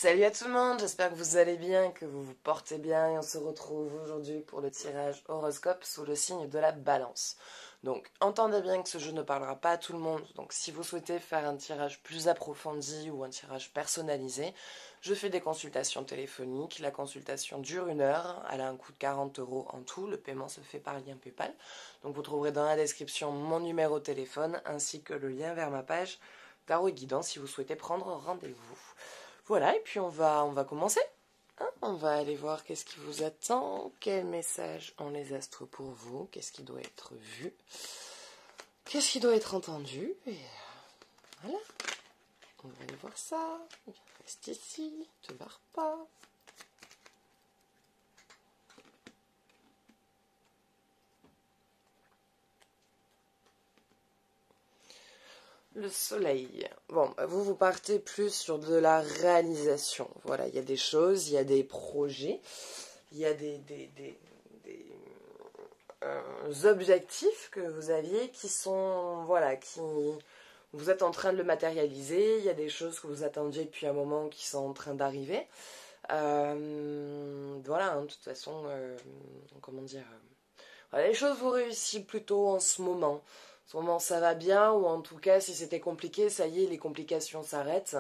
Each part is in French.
Salut à tout le monde, j'espère que vous allez bien, que vous vous portez bien et on se retrouve aujourd'hui pour le tirage horoscope sous le signe de la balance. Donc entendez bien que ce jeu ne parlera pas à tout le monde, donc si vous souhaitez faire un tirage plus approfondi ou un tirage personnalisé, je fais des consultations téléphoniques, la consultation dure 1 heure, elle a un coût de 40 € en tout, le paiement se fait par lien PayPal. Donc vous trouverez dans la description mon numéro de téléphone ainsi que le lien vers ma page Tarot et Guidance si vous souhaitez prendre rendez-vous. Voilà, et puis on va commencer. Hein, on va aller voir qu'est-ce qui vous attend, quel message ont les astres pour vous, qu'est-ce qui doit être vu, qu'est-ce qui doit être entendu. Et voilà, on va aller voir ça. Reste ici, te barre pas. Le soleil. Bon, vous partez plus sur de la réalisation. Voilà, il y a des choses, il y a des projets, il y a des objectifs que vous aviez qui sont, voilà, qui vous êtes en train de le matérialiser. Il y a des choses que vous attendiez depuis un moment qui sont en train d'arriver. Voilà, hein, de toute façon, comment dire, voilà, les choses vous réussissent plutôt en ce moment. En ce moment, ça va bien, ou en tout cas, si c'était compliqué, ça y est, les complications s'arrêtent.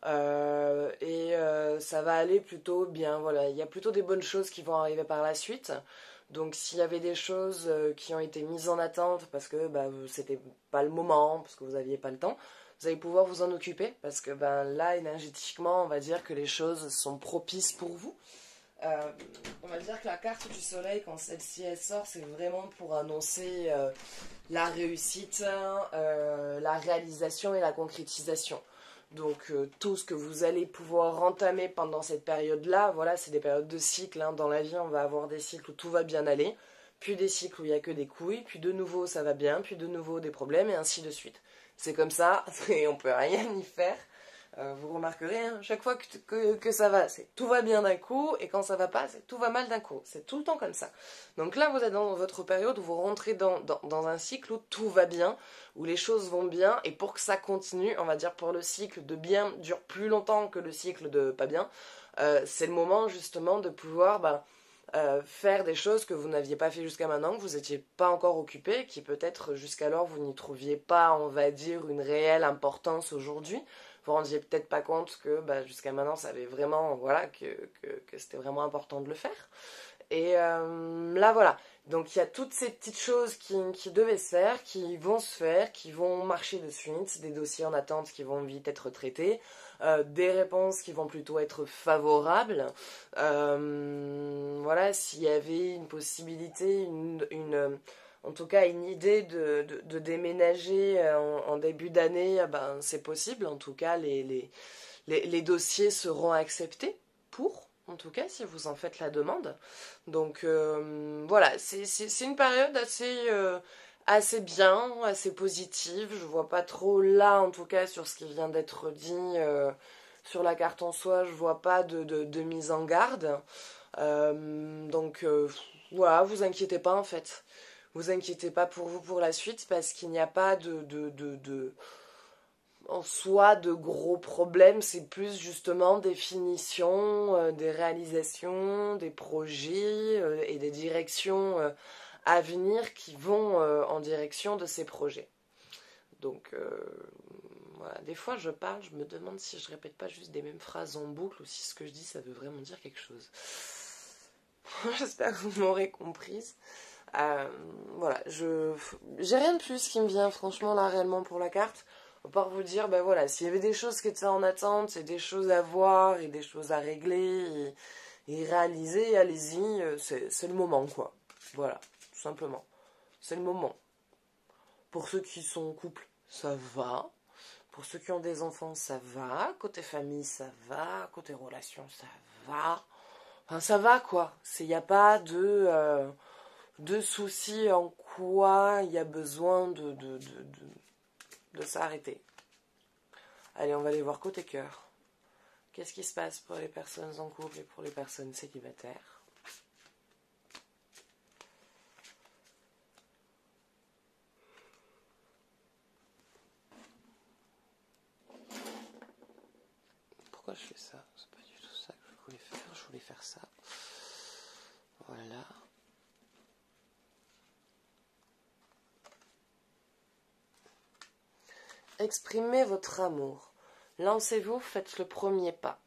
Ça va aller plutôt bien. Voilà, il y a plutôt des bonnes choses qui vont arriver par la suite. Donc, s'il y avait des choses qui ont été mises en attente parce que c'était pas le moment, parce que vous n'aviez pas le temps, vous allez pouvoir vous en occuper parce que là, énergétiquement, on va dire que les choses sont propices pour vous. On va dire que la carte du soleil, quand celle-ci elle sort, c'est vraiment pour annoncer la réussite, la réalisation et la concrétisation. Donc tout ce que vous allez pouvoir entamer pendant cette période-là, voilà, c'est des périodes de cycle. Hein. Dans la vie, on va avoir des cycles où tout va bien aller, puis des cycles où il n'y a que des couilles, puis de nouveau ça va bien, puis de nouveau des problèmes, et ainsi de suite. C'est comme ça, et on peut rien y faire. Vous remarquerez, hein, chaque fois que ça va, c'est tout va bien d'un coup, et quand ça va pas, c'est tout va mal d'un coup. C'est tout le temps comme ça. Donc là, vous êtes dans votre période où vous rentrez dans un cycle où tout va bien, où les choses vont bien, et pour que ça continue, on va dire pour le cycle de bien dure plus longtemps que le cycle de pas bien, c'est le moment justement de pouvoir faire des choses que vous n'aviez pas fait jusqu'à maintenant, que vous n'étiez pas encore occupé, qui peut-être jusqu'alors vous n'y trouviez pas, on va dire, une réelle importance aujourd'hui. Vous ne rendiez peut-être pas compte que jusqu'à maintenant ça avait vraiment, voilà, que c'était vraiment important de le faire. Et là voilà, donc il y a toutes ces petites choses qui devaient se faire, qui vont se faire, qui vont marcher de suite, des dossiers en attente qui vont vite être traités, des réponses qui vont plutôt être favorables. Voilà, s'il y avait une possibilité, en tout cas une idée de déménager en début d'année, c'est possible. En tout cas, les dossiers seront acceptés en tout cas, si vous en faites la demande. Donc voilà, c'est une période assez bien, assez positive. Je vois pas trop là, en tout cas, sur ce qui vient d'être dit sur la carte en soi, je vois pas de mise en garde. Voilà, vous inquiétez pas en fait. Vous inquiétez pas pour vous pour la suite parce qu'il n'y a pas en soi de gros problèmes, c'est plus justement des finitions, des réalisations, des projets et des directions à venir qui vont en direction de ces projets. Donc voilà, des fois je parle, je me demande si je répète pas juste des mêmes phrases en boucle ou si ce que je dis ça veut vraiment dire quelque chose. J'espère que vous m'aurez comprise. Voilà, j'ai rien de plus qui me vient franchement là réellement pour la carte. À part vous dire, voilà, s'il y avait des choses qui étaient en attente, et des choses à voir, et des choses à régler, et réaliser, allez-y, c'est le moment, quoi. Voilà, tout simplement. C'est le moment. Pour ceux qui sont en couple, ça va. Pour ceux qui ont des enfants, ça va. Côté famille, ça va. Côté relation, ça va. Enfin, ça va, quoi. Il n'y a pas de soucis en quoi il y a besoin de s'arrêter. Allez, on va aller voir côté cœur. Qu'est-ce qui se passe pour les personnes en couple et pour les personnes célibataires? Pourquoi je fais ça? C'est pas je voulais faire ça. Voilà. Exprimez votre amour. Lancez-vous, faites le premier pas.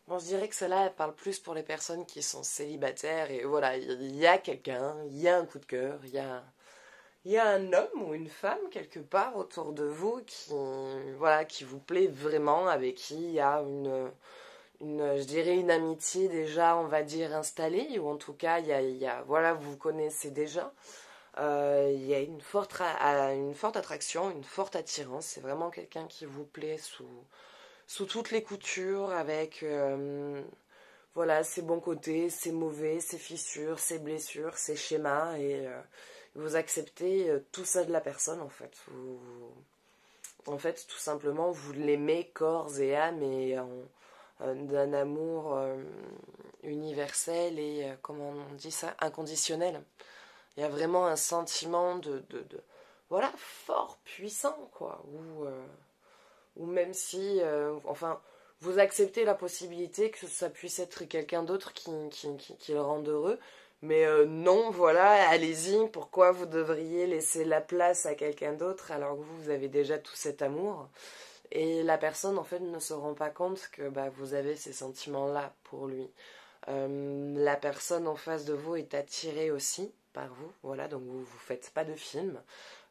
Bon, je dirais que celle-là, elle parle plus pour les personnes qui sont célibataires. Et voilà, il y a quelqu'un, il y a un coup de cœur, il y a un homme ou une femme quelque part autour de vous voilà, qui vous plaît vraiment, avec qui il y a je dirais une amitié déjà, on va dire, installée, ou en tout cas, voilà, vous vous connaissez déjà. Il y a une forte attraction, une forte attirance. C'est vraiment quelqu'un qui vous plaît sous toutes les coutures, avec voilà, ses bons côtés, ses mauvais, ses fissures, ses blessures, ses schémas, et vous acceptez tout ça de la personne, en fait. En fait, tout simplement, vous l'aimez corps et âme, et d'un amour universel et, comment on dit ça, inconditionnel. Il y a vraiment un sentiment voilà, fort, puissant, quoi. Ou même si, enfin, vous acceptez la possibilité que ça puisse être quelqu'un d'autre qui le rende heureux. Mais non, voilà, allez-y, pourquoi vous devriez laisser la place à quelqu'un d'autre alors que vous avez déjà tout cet amour? Et la personne, en fait, ne se rend pas compte que bah, vous avez ces sentiments-là pour lui. La personne en face de vous est attirée aussi par vous, voilà, donc vous ne faites pas de film,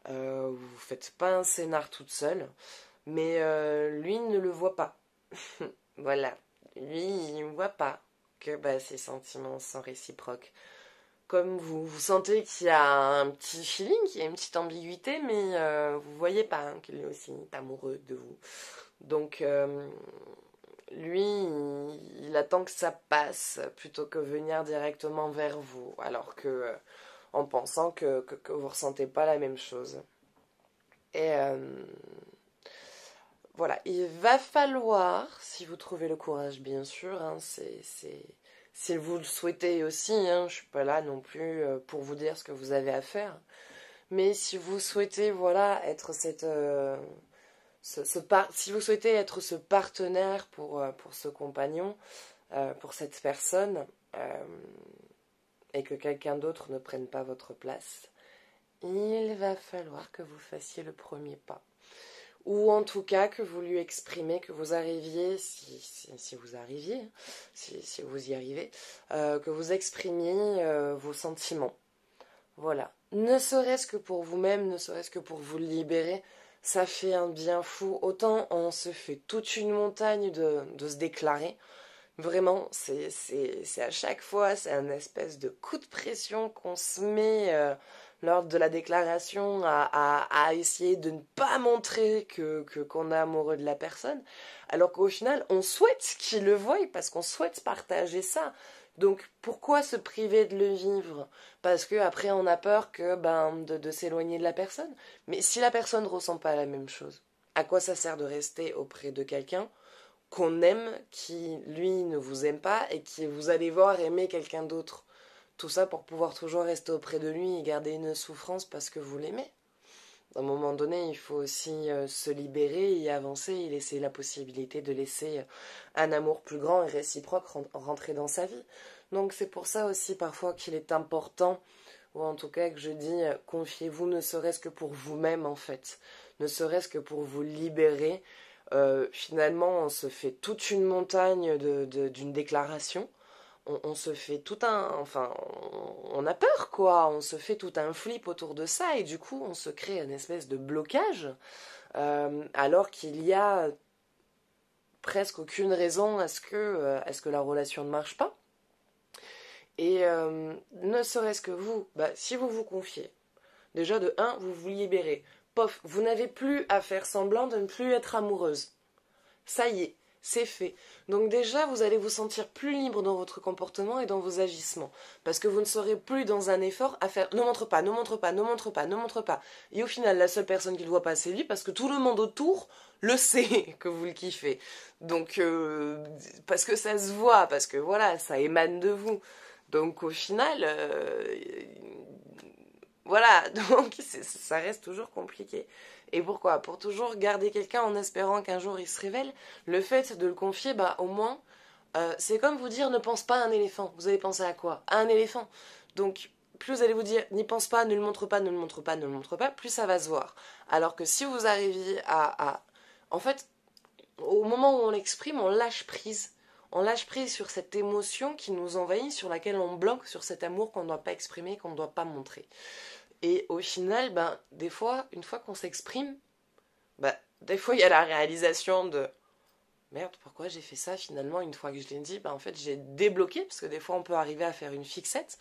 vous ne faites pas un scénar toute seule, mais lui ne le voit pas. Voilà, lui il ne voit pas que bah, ces sentiments sont réciproques. Comme vous sentez qu'il y a un petit feeling, qu'il y a une petite ambiguïté, mais vous voyez pas hein, qu'il est aussi amoureux de vous. Donc lui, il attend que ça passe plutôt que venir directement vers vous, alors que en pensant que vous ressentez pas la même chose. Et voilà, il va falloir, si vous trouvez le courage, bien sûr, hein, si vous le souhaitez aussi, hein, je suis pas là non plus pour vous dire ce que vous avez à faire, mais si vous souhaitez, voilà, être si vous souhaitez être ce partenaire pour ce compagnon, pour cette personne, et que quelqu'un d'autre ne prenne pas votre place, il va falloir que vous fassiez le premier pas. Ou en tout cas que vous lui exprimez, que vous arriviez, si vous arriviez, si vous y arrivez, que vous exprimiez vos sentiments. Voilà. Ne serait-ce que pour vous-même, ne serait-ce que pour vous libérer, ça fait un bien fou. Autant on se fait toute une montagne de se déclarer. Vraiment, c'est à chaque fois, c'est un espèce de coup de pression qu'on se met lors de la déclaration à essayer de ne pas montrer qu'on est amoureux de la personne, alors qu'au final, on souhaite qu'il le voie parce qu'on souhaite partager ça. Donc, pourquoi se priver de le vivre? Parce qu'après, on a peur de s'éloigner de la personne. Mais si la personne ne ressent pas la même chose, à quoi ça sert de rester auprès de quelqu'un qu'on aime, qui lui ne vous aime pas et qui vous allez voir aimer quelqu'un d'autre? Tout ça pour pouvoir toujours rester auprès de lui et garder une souffrance parce que vous l'aimez. À un moment donné, il faut aussi se libérer et avancer et laisser la possibilité de laisser un amour plus grand et réciproque rentrer dans sa vie. Donc c'est pour ça aussi parfois qu'il est important, ou en tout cas que je dis, confiez-vous ne serait-ce que pour vous-même en fait, ne serait-ce que pour vous libérer. Finalement, on se fait toute une montagne d'une déclaration. On se fait tout un... Enfin, on a peur, quoi. On se fait tout un flip autour de ça et du coup, on se crée une espèce de blocage alors qu'il y a presque aucune raison à ce que la relation ne marche pas. Et ne serait-ce que vous, si vous vous confiez, déjà de un, vous vous libérez. Pof, vous n'avez plus à faire semblant de ne plus être amoureuse. Ça y est, c'est fait. Donc déjà, vous allez vous sentir plus libre dans votre comportement et dans vos agissements. Parce que vous ne serez plus dans un effort à faire « ne montre pas, ne montre pas, ne montre pas, ne montre pas ». Et au final, la seule personne qui le voit pas, c'est lui, parce que tout le monde autour le sait que vous le kiffez. Donc, parce que ça se voit, parce que voilà, ça émane de vous. Donc au final... voilà, donc ça reste toujours compliqué. Et pourquoi? Pour toujours garder quelqu'un en espérant qu'un jour il se révèle. Le fait de le confier, au moins, C'est comme vous dire ne pense pas à un éléphant. Vous allez penser à quoi? À un éléphant. Donc, plus vous allez vous dire n'y pense pas, ne le montre pas, ne le montre pas, ne le montre pas, plus ça va se voir. Alors que si vous arriviez En fait, au moment où on l'exprime, on lâche prise. On lâche prise sur cette émotion qui nous envahit, sur laquelle on bloque, sur cet amour qu'on ne doit pas exprimer, qu'on ne doit pas montrer. Et au final, ben, des fois, une fois qu'on s'exprime, ben, des fois il y a la réalisation de merde, pourquoi j'ai fait ça finalement une fois que je l'ai dit, ben, en fait j'ai débloqué, parce que des fois on peut arriver à faire une fixette.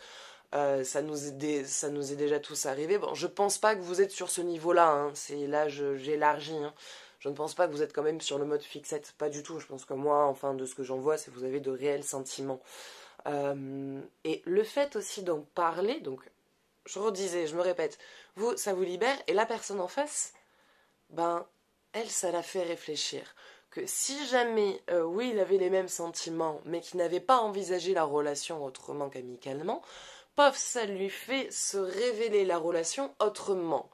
Ça nous est déjà tous arrivé. Bon, je pense pas que vous êtes sur ce niveau-là, hein. C'est là j'élargis, hein. Je ne pense pas que vous êtes quand même sur le mode fixette, pas du tout. Je pense que moi, enfin de ce que j'en vois, c'est que vous avez de réels sentiments. Et le fait aussi d'en parler, donc je redisais, je me répète, vous, ça vous libère, et la personne en face, ben, elle, ça la fait réfléchir. Que si jamais, oui, il avait les mêmes sentiments, mais qu'il n'avait pas envisagé la relation autrement qu'amicalement, pof, ça lui fait se révéler la relation autrement.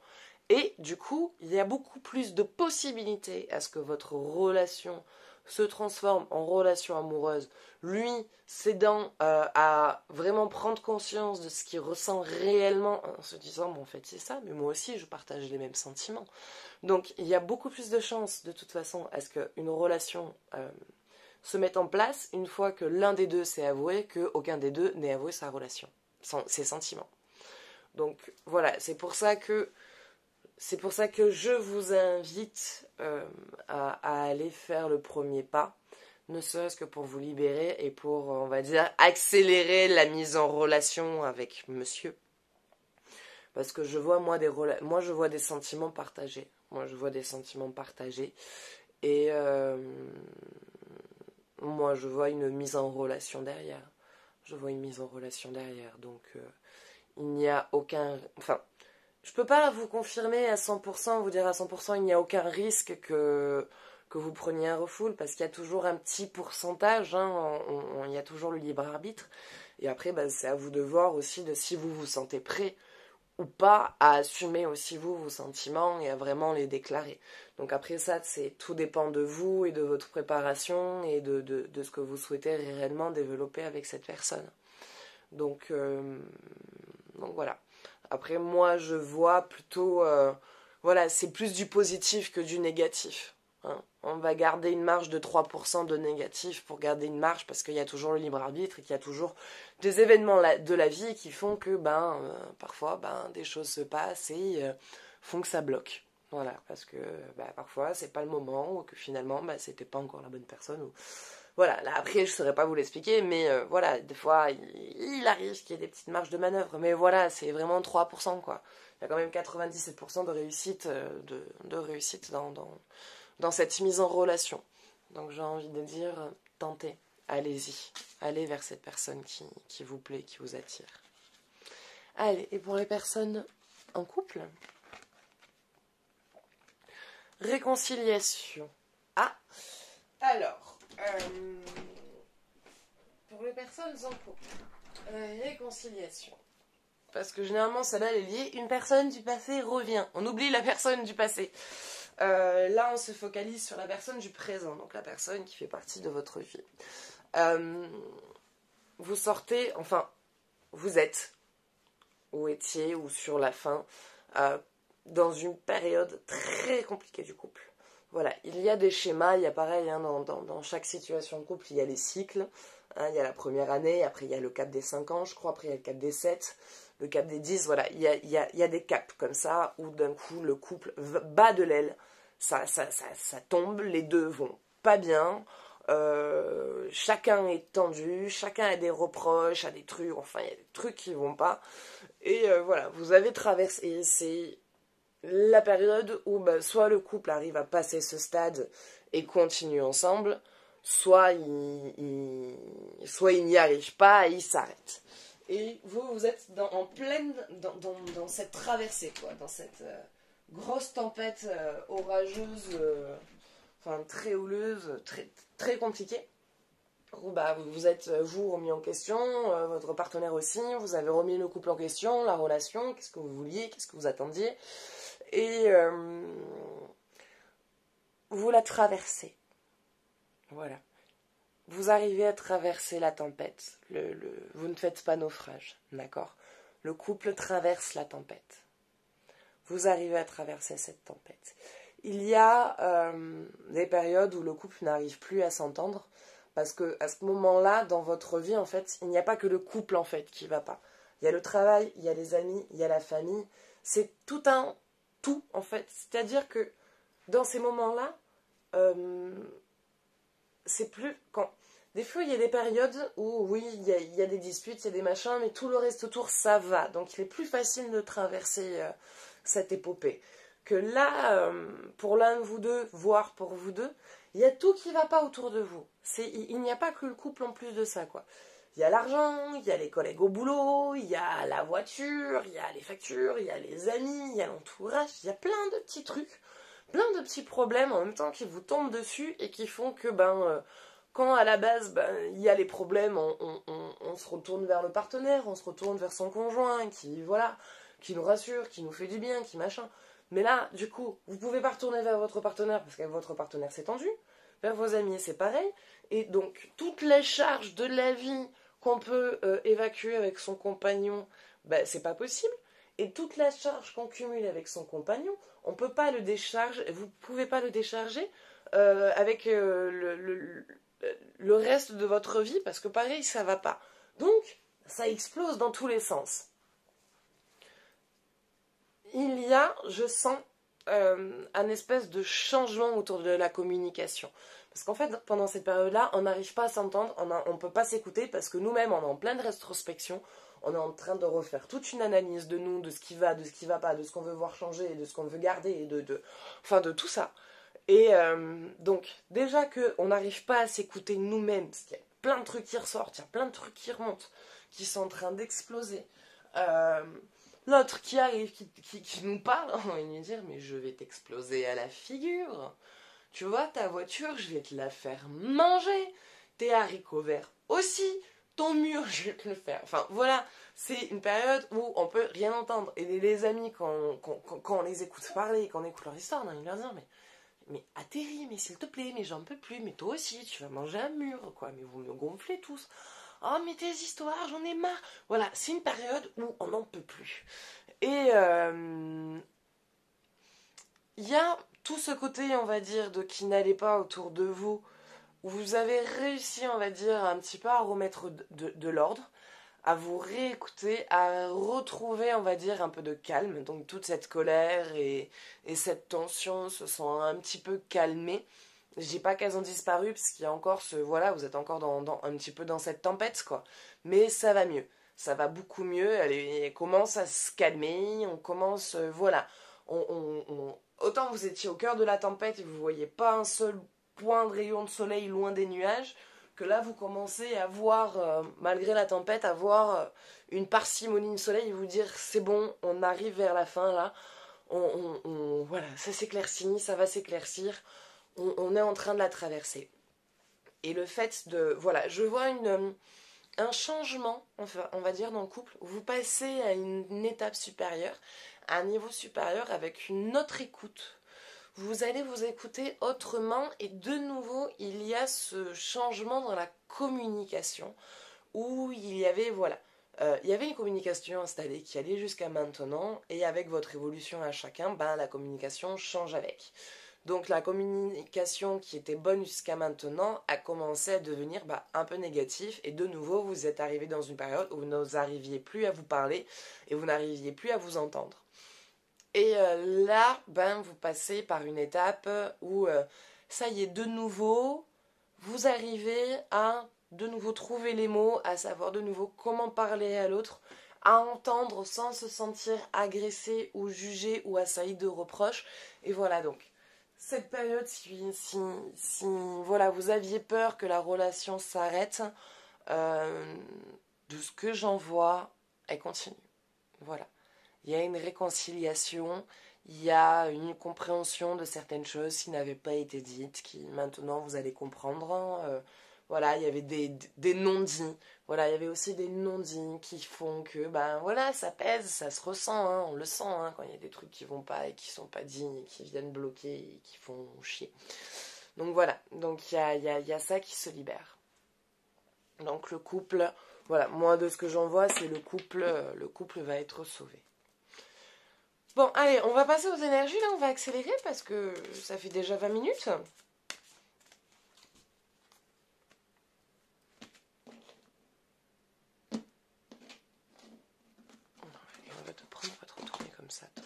Et du coup, il y a beaucoup plus de possibilités à ce que votre relation se transforme en relation amoureuse, lui cédant à vraiment prendre conscience de ce qu'il ressent réellement en se disant, bon, en fait c'est ça, mais moi aussi je partage les mêmes sentiments. Donc il y a beaucoup plus de chances de toute façon à ce qu'une relation se mette en place une fois que l'un des deux s'est avoué, qu'aucun des deux n'ait avoué sa relation, ses sentiments. Donc voilà, c'est pour ça que je vous invite à aller faire le premier pas, ne serait-ce que pour vous libérer et pour, on va dire, accélérer la mise en relation avec monsieur. Parce que je vois, moi, je vois des sentiments partagés. Moi, je vois des sentiments partagés. Et moi, je vois une mise en relation derrière. Je vois une mise en relation derrière. Donc, il n'y a aucun... Enfin, je peux pas vous confirmer à 100%, vous dire à 100%, il n'y a aucun risque que vous preniez un refoul, parce qu'il y a toujours un petit pourcentage, hein, il y a toujours le libre arbitre. Et après, bah, c'est à vous de voir aussi de si vous vous sentez prêt ou pas à assumer aussi vous vos sentiments et à vraiment les déclarer. Donc après ça, tout dépend de vous et de votre préparation et de ce que vous souhaitez réellement développer avec cette personne. Donc voilà. Après, moi, je vois plutôt... voilà, c'est plus du positif que du négatif. Hein. On va garder une marge de 3% de négatif pour garder une marge parce qu'il y a toujours le libre arbitre et qu'il y a toujours des événements de la vie qui font que, parfois, des choses se passent et font que ça bloque. Voilà, parce que parfois, c'est pas le moment ou que finalement, c'était pas encore la bonne personne. Ou... Voilà, là après je saurais pas vous l'expliquer, mais voilà, des fois il arrive qu'il y ait des petites marges de manœuvre, mais voilà, c'est vraiment 3% quoi. Il y a quand même 97% de réussite, de réussite dans cette mise en relation. Donc j'ai envie de dire, tentez, allez-y, allez vers cette personne qui vous plaît, qui vous attire. Allez, et pour les personnes en couple, réconciliation. Ah, alors... pour les personnes en couple, réconciliation. Parce que généralement, celle-là, elle est liée. Une personne du passé revient. On oublie la personne du passé. Là, on se focalise sur la personne du présent. Donc, la personne qui fait partie de votre vie. Vous sortez, enfin, vous êtes, ou étiez, ou sur la fin, dans une période très compliquée du couple. Voilà, il y a des schémas, il y a pareil, hein, dans chaque situation de couple, il y a les cycles. Hein, il y a la première année, après il y a le cap des 5 ans, je crois, après il y a le cap des 7, le cap des 10, voilà. Il y a des caps comme ça, où d'un coup, le couple bat de l'aile, ça tombe, les deux vont pas bien, chacun est tendu, chacun a des reproches, a des trucs, enfin, il y a des trucs qui vont pas. Et voilà, vous avez traversé, c'est... la période où soit le couple arrive à passer ce stade et continue ensemble, soit il n'y arrive pas et il s'arrête. Et vous êtes en pleine dans cette traversée, quoi, dans cette grosse tempête orageuse, enfin très houleuse, très, très compliquée. Où vous êtes, vous, remis en question, votre partenaire aussi, vous avez remis le couple en question, la relation, qu'est-ce que vous vouliez, qu'est-ce que vous attendiez. Et vous la traversez. Voilà. vous arrivez à traverser la tempête. Vous ne faites pas naufrage, d'accord? Le couple traverse la tempête. Vous arrivez à traverser cette tempête. Il y a des périodes où le couple n'arrive plus à s'entendre parce que à ce moment-là, dans votre vie, en fait, il n'y a pas que le couple en fait qui va pas. Il y a le travail, il y a les amis, il y a la famille. C'est tout un tout en fait. C'est-à-dire que dans ces moments-là, c'est plus quand. Des fois, il y a des périodes où, oui, il y a des disputes, il y a des machins, mais tout le reste autour, ça va. Donc, il est plus facile de traverser cette épopée. Que là, pour l'un de vous deux, voire pour vous deux, il y a tout qui ne va pas autour de vous. Il n'y a pas que le couple en plus de ça, quoi. Il y a l'argent, il y a les collègues au boulot, il y a la voiture, il y a les factures, il y a les amis, il y a l'entourage, il y a plein de petits trucs, plein de petits problèmes en même temps qui vous tombent dessus et qui font que, quand à la base, il y a les problèmes, on se retourne vers le partenaire, on se retourne vers son conjoint, qui nous rassure, qui nous fait du bien, qui machin. Mais là, du coup, vous pouvez pas retourner vers votre partenaire parce que votre partenaire s'est tendu, vers vos amis c'est pareil, et donc toutes les charges de la vie qu'on peut évacuer avec son compagnon, c'est pas possible. Et toute la charge qu'on cumule avec son compagnon, on peut pas le décharger, vous pouvez pas le décharger avec le reste de votre vie parce que pareil ça va pas. Donc ça explose dans tous les sens. Il y a, je sens, un espèce de changement autour de la communication. Parce qu'en fait, pendant cette période-là, on n'arrive pas à s'entendre, on ne peut pas s'écouter parce que nous-mêmes, on est en pleine rétrospection, on est en train de refaire toute une analyse de nous, de ce qui va pas, de ce qu'on veut voir changer, de ce qu'on veut garder, et de tout ça. Et donc, déjà qu'on n'arrive pas à s'écouter nous-mêmes, parce qu'il y a plein de trucs qui ressortent, il y a plein de trucs qui remontent, qui sont en train d'exploser. L'autre qui arrive, qui nous parle, on va lui dire, mais je vais t'exploser à la figure. Tu vois, ta voiture, je vais te la faire manger. Tes haricots verts aussi. Ton mur, je vais te le faire. Enfin, voilà, c'est une période où on peut rien entendre. Et les amis, quand on les écoute parler, quand on écoute leur histoire, on a envie de leur dire, mais atterris, mais s'il te plaît, mais j'en peux plus, mais toi aussi, tu vas manger un mur, quoi, mais vous me gonflez tous. Oh, mais tes histoires, j'en ai marre. Voilà, c'est une période où on n'en peut plus. Et il y a tout ce côté, on va dire, de qui n'allait pas autour de vous, où vous avez réussi, on va dire, un petit peu à remettre de l'ordre, à vous réécouter, à retrouver, on va dire, un peu de calme. Donc toute cette colère et cette tension se sont un petit peu calmées. Je dis pas qu'elles ont disparu, parce qu'il y a encore voilà, vous êtes encore un petit peu dans cette tempête, quoi. Mais ça va mieux. Ça va beaucoup mieux, elle commence à se calmer, on commence, voilà. Autant vous étiez au cœur de la tempête et vous ne voyez pas un seul point de rayon de soleil loin des nuages, que là vous commencez à voir, malgré la tempête, à voir une parcimonie de soleil et vous dire c'est bon, on arrive vers la fin là, voilà, ça s'éclaircit, ça va s'éclaircir, on est en train de la traverser. Et le fait de, voilà, je vois un changement, enfin, on va dire, dans le couple, où vous passez à une étape supérieure, à un niveau supérieur avec une autre écoute. Vous allez vous écouter autrement et de nouveau, il y a ce changement dans la communication où il y avait, voilà, il y avait une communication installée qui allait jusqu'à maintenant et avec votre évolution à chacun, la communication change avec. Donc la communication qui était bonne jusqu'à maintenant a commencé à devenir un peu négative et de nouveau vous êtes arrivé dans une période où vous n'arriviez plus à vous parler et vous n'arriviez plus à vous entendre. Et là, vous passez par une étape où ça y est, de nouveau, vous arrivez à de nouveau trouver les mots, à savoir de nouveau comment parler à l'autre, à entendre sans se sentir agressé ou jugé ou assailli de reproches. Et voilà donc. Cette période, si voilà, vous aviez peur que la relation s'arrête, de ce que j'en vois, elle continue. Voilà. Il y a une réconciliation, il y a une compréhension de certaines choses qui n'avaient pas été dites, qui maintenant vous allez comprendre. Voilà, il y avait des non-dits. Voilà, il y avait aussi des non-dits qui font que, voilà, ça pèse, ça se ressent, hein, on le sent, hein, quand il y a des trucs qui vont pas et qui sont pas dits, et qui viennent bloquer et qui font chier. Donc voilà, donc il y a ça qui se libère. Donc le couple, voilà, moi de ce que j'en vois, c'est le couple va être sauvé. Bon, allez, on va passer aux énergies, là, on va accélérer parce que ça fait déjà 20 minutes. Et on va te prendre, on va te retourner comme ça, toi.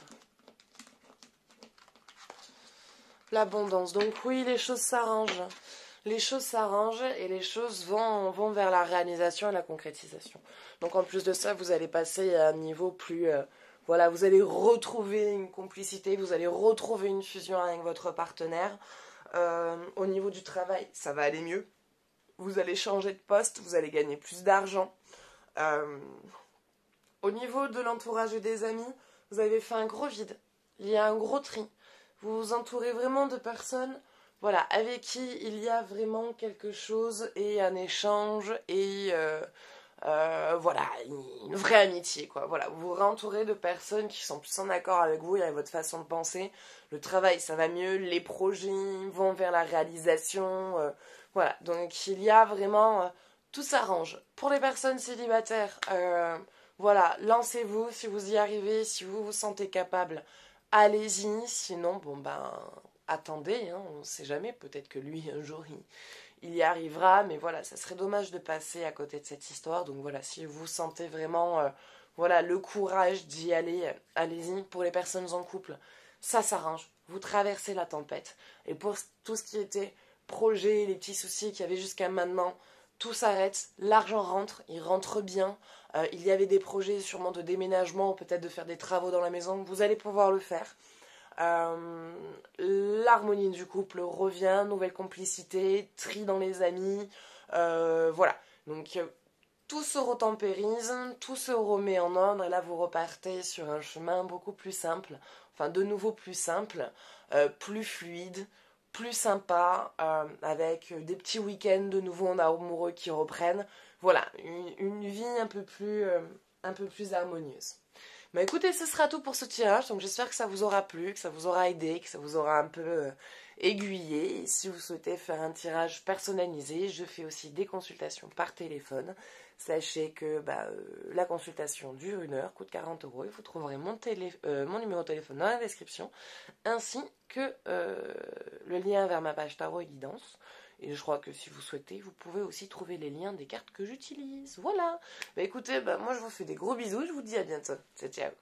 L'abondance, donc oui, les choses s'arrangent. Les choses s'arrangent et les choses vont vers la réalisation et la concrétisation. Donc en plus de ça, vous allez passer à un niveau plus... voilà, vous allez retrouver une complicité, vous allez retrouver une fusion avec votre partenaire. Au niveau du travail, ça va aller mieux. Vous allez changer de poste, vous allez gagner plus d'argent. Au niveau de l'entourage et des amis, vous avez fait un gros vide. Il y a un gros tri. Vous vous entourez vraiment de personnes, voilà, avec qui il y a vraiment quelque chose et un échange et voilà, une vraie amitié, quoi. Voilà, vous vous entourez de personnes qui sont plus en accord avec vous et avec votre façon de penser. Le travail, ça va mieux, les projets vont vers la réalisation. Voilà, donc il y a vraiment... tout s'arrange. Pour les personnes célibataires, voilà, lancez-vous si vous y arrivez, si vous vous sentez capable, allez-y. Sinon, bon ben, attendez, hein, on ne sait jamais, peut-être que lui, un jour, il y arrivera, mais voilà, ça serait dommage de passer à côté de cette histoire. Donc voilà, si vous sentez vraiment voilà, le courage d'y aller, allez-y. Pour les personnes en couple, ça s'arrange. Vous traversez la tempête. Et pour tout ce qui était projet, les petits soucis qu'il y avait jusqu'à maintenant, tout s'arrête, l'argent rentre, il rentre bien. Il y avait des projets sûrement de déménagement, peut-être de faire des travaux dans la maison, vous allez pouvoir le faire. L'harmonie du couple revient, nouvelle complicité, tri dans les amis, voilà. Donc tout se retempérise, tout se remet en ordre et là vous repartez sur un chemin beaucoup plus simple, enfin de nouveau plus simple, plus fluide, plus sympa, avec des petits week-ends de nouveau en amoureux qui reprennent. Voilà, une vie un peu plus harmonieuse. Bah écoutez, ce sera tout pour ce tirage, donc j'espère que ça vous aura plu, que ça vous aura aidé, que ça vous aura un peu aiguillé. Et si vous souhaitez faire un tirage personnalisé, je fais aussi des consultations par téléphone. Sachez que la consultation dure 1 heure, coûte 40 €. Et vous trouverez mon numéro de téléphone dans la description, ainsi que le lien vers ma page tarot et guidance. Et je crois que si vous souhaitez, vous pouvez aussi trouver les liens des cartes que j'utilise. Voilà. Bah écoutez, moi je vous fais des gros bisous, je vous dis à bientôt. Ciao, ciao.